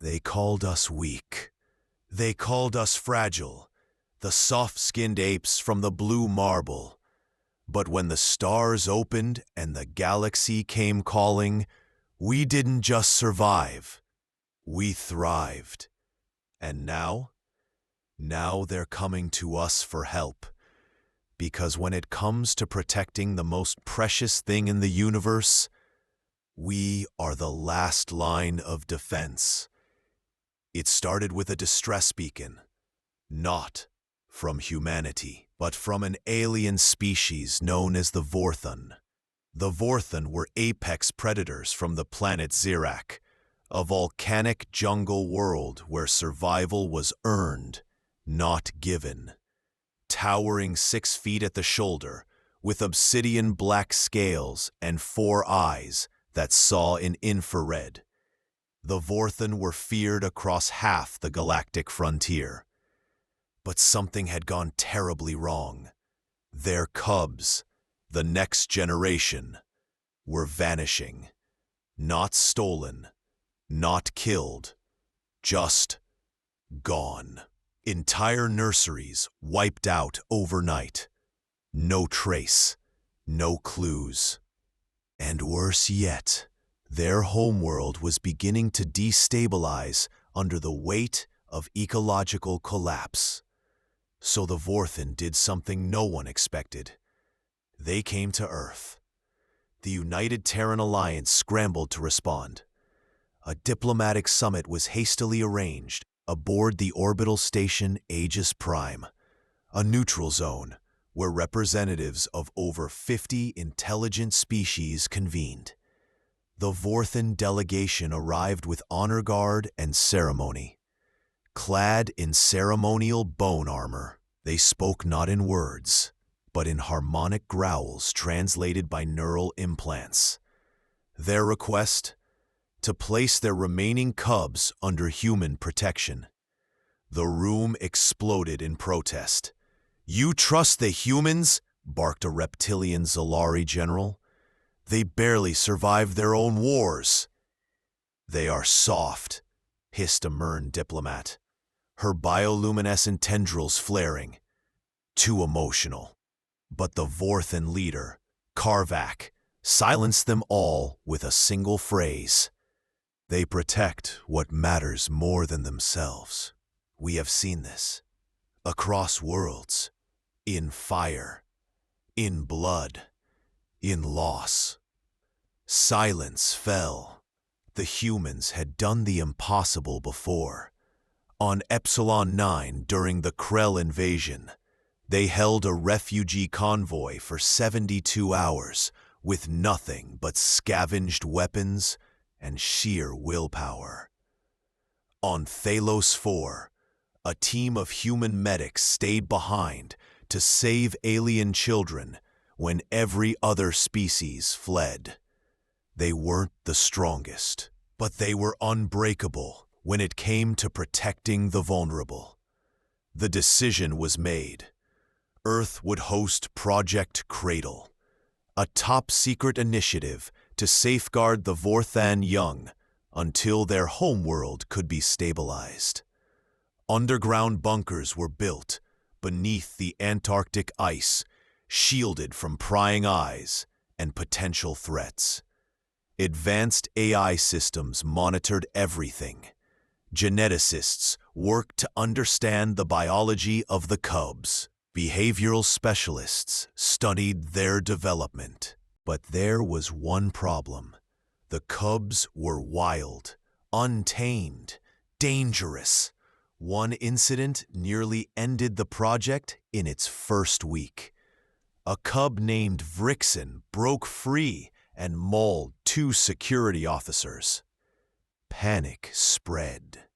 They called us weak. They called us fragile, the soft-skinned apes from the blue marble. But when the stars opened and the galaxy came calling, we didn't just survive, we thrived. And now they're coming to us for help. Because when it comes to protecting the most precious thing in the universe, we are the last line of defense. It started with a distress beacon, not from humanity, but from an alien species known as the Vorthon. The Vorthon were apex predators from the planet Zirak, a volcanic jungle world where survival was earned, not given. Towering 6 feet at the shoulder, with obsidian black scales and 4 eyes that saw in infrared. The Vorthon were feared across half the galactic frontier. But something had gone terribly wrong. Their cubs, the next generation, were vanishing. Not stolen, not killed, just gone. Entire nurseries wiped out overnight. No trace, no clues. And worse yet, their homeworld was beginning to destabilize under the weight of ecological collapse. So the Vorthon did something no one expected. They came to Earth. The United Terran Alliance scrambled to respond. A diplomatic summit was hastily arranged aboard the orbital station Aegis Prime, a neutral zone where representatives of over 50 intelligent species convened. The Vorthon delegation arrived with honor guard and ceremony. Clad in ceremonial bone armor, they spoke not in words, but in harmonic growls translated by neural implants. Their request? To place their remaining cubs under human protection. The room exploded in protest. "You trust the humans?" barked a reptilian Zalari general. "They barely survived their own wars." "They are soft," hissed a Mern diplomat, her bioluminescent tendrils flaring. "Too emotional." But the Vorthon leader, Karvak, silenced them all with a single phrase. "They protect what matters more than themselves. We have seen this. Across worlds. In fire. In blood. In loss." Silence fell. The humans had done the impossible before. On Epsilon 9 during the Krell invasion, they held a refugee convoy for 72 hours with nothing but scavenged weapons and sheer willpower. On Thalos 4, a team of human medics stayed behind to save alien children when every other species fled. They weren't the strongest, but they were unbreakable when it came to protecting the vulnerable. The decision was made. Earth would host Project Cradle, a top-secret initiative to safeguard the Vorthon young until their homeworld could be stabilized. Underground bunkers were built beneath the Antarctic ice, shielded from prying eyes and potential threats. Advanced AI systems monitored everything. Geneticists worked to understand the biology of the cubs. Behavioral specialists studied their development. But there was one problem. The cubs were wild, untamed, dangerous. One incident nearly ended the project in its first week. A cub named Vrixen broke free and mauled 2 security officers. Panic spread.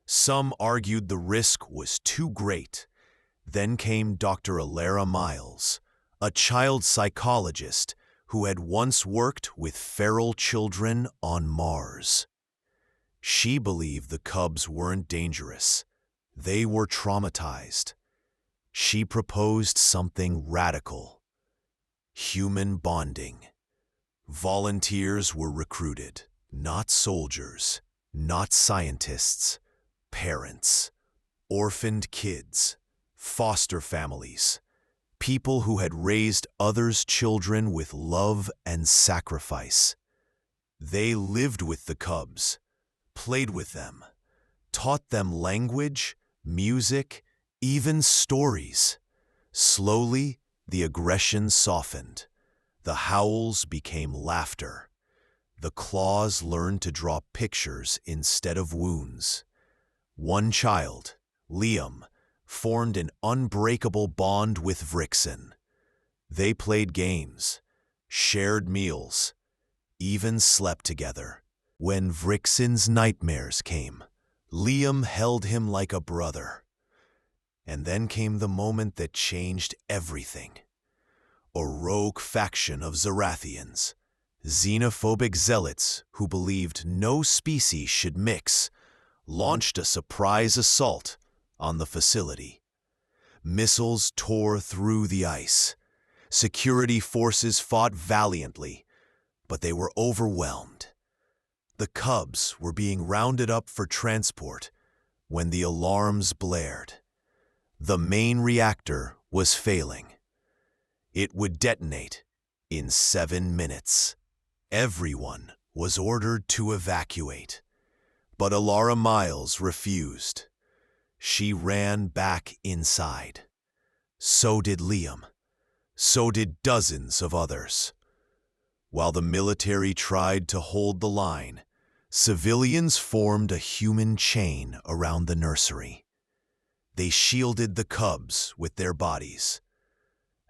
Some argued the risk was too great. Then came Dr. Alara Miles, a child psychologist who had once worked with feral children on Mars. She believed the cubs weren't dangerous. They were traumatized. She proposed something radical. Human bonding. Volunteers were recruited, not soldiers, Not scientists, parents, orphaned kids, foster families, people who had raised others' children with love and sacrifice. They lived with the cubs, played with them, taught them language, music, even stories. Slowly, the aggression softened. The howls became laughter. The claws learned to draw pictures instead of wounds. One child, Liam, formed an unbreakable bond with Vrixen. They played games, shared meals, even slept together. When Vrixen's nightmares came, Liam held him like a brother. And then came the moment that changed everything. A rogue faction of Zarathians, xenophobic zealots who believed no species should mix, launched a surprise assault on the facility. Missiles tore through the ice. Security forces fought valiantly, but they were overwhelmed. The cubs were being rounded up for transport when the alarms blared. The main reactor was failing. It would detonate in 7 minutes. Everyone was ordered to evacuate, but Alara Miles refused. She ran back inside. So did Liam. So did dozens of others. While the military tried to hold the line, civilians formed a human chain around the nursery. They shielded the cubs with their bodies.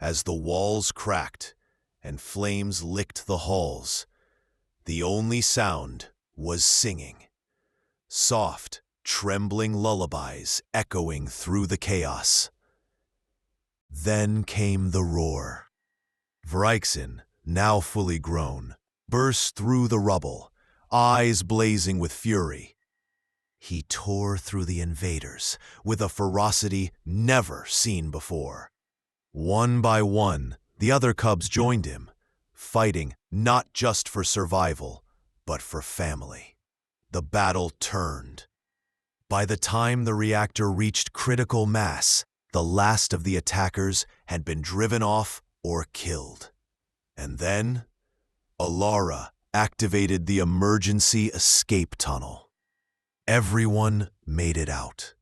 As the walls cracked and flames licked the halls, the only sound was singing. Soft, trembling lullabies echoing through the chaos. Then came the roar. Vrixen, now fully grown, burst through the rubble, eyes blazing with fury. He tore through the invaders with a ferocity never seen before. One by one, the other cubs joined him, fighting not just for survival, but for family. The battle turned. By the time the reactor reached critical mass, the last of the attackers had been driven off or killed. And then, Alara activated the emergency escape tunnel. Everyone made it out.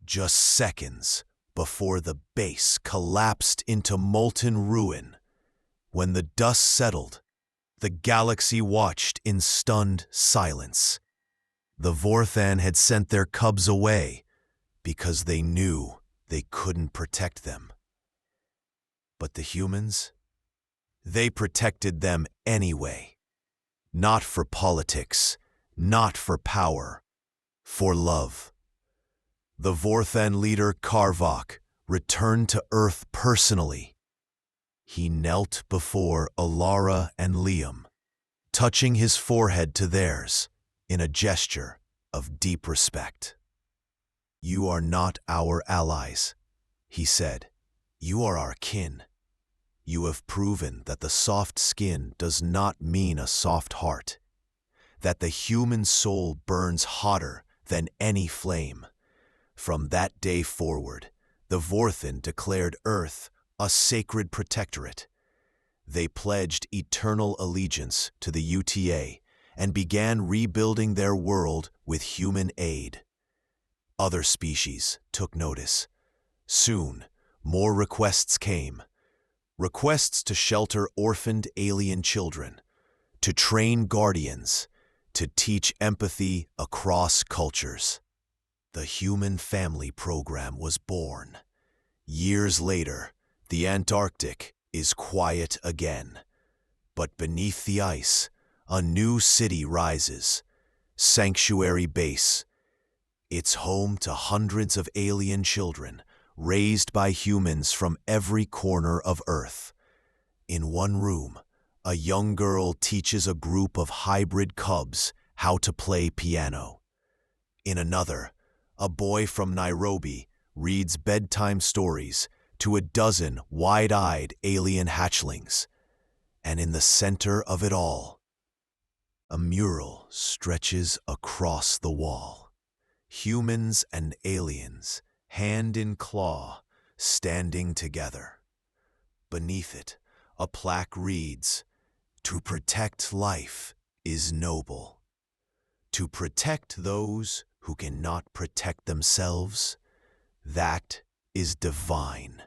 Just seconds before the base collapsed into molten ruin. When the dust settled, the galaxy watched in stunned silence. The Vorthan had sent their cubs away because they knew they couldn't protect them. But the humans? They protected them anyway. Not for politics, not for power, for love. The Vorthan leader Karvok returned to Earth personally. He knelt before Alara and Liam, touching his forehead to theirs in a gesture of deep respect. "You are not our allies," he said. "You are our kin. You have proven that the soft skin does not mean a soft heart, that the human soul burns hotter than any flame." From that day forward, the Vorthan declared Earth a sacred protectorate. They pledged eternal allegiance to the UTA and began rebuilding their world with human aid. Other species took notice. Soon, more requests came. Requests to shelter orphaned alien children, to train guardians, to teach empathy across cultures. The Human Family Program was born. Years later, the Antarctic is quiet again. But beneath the ice, a new city rises, Sanctuary Base. It's home to hundreds of alien children, raised by humans from every corner of Earth. In one room, a young girl teaches a group of hybrid cubs how to play piano. In another, a boy from Nairobi reads bedtime stories to a dozen wide-eyed alien hatchlings. And in the center of it all, A mural stretches across the wall. Humans and aliens, hand in claw, standing together. Beneath it, a plaque reads, "To protect life is noble. To protect those who cannot protect themselves, that is divine."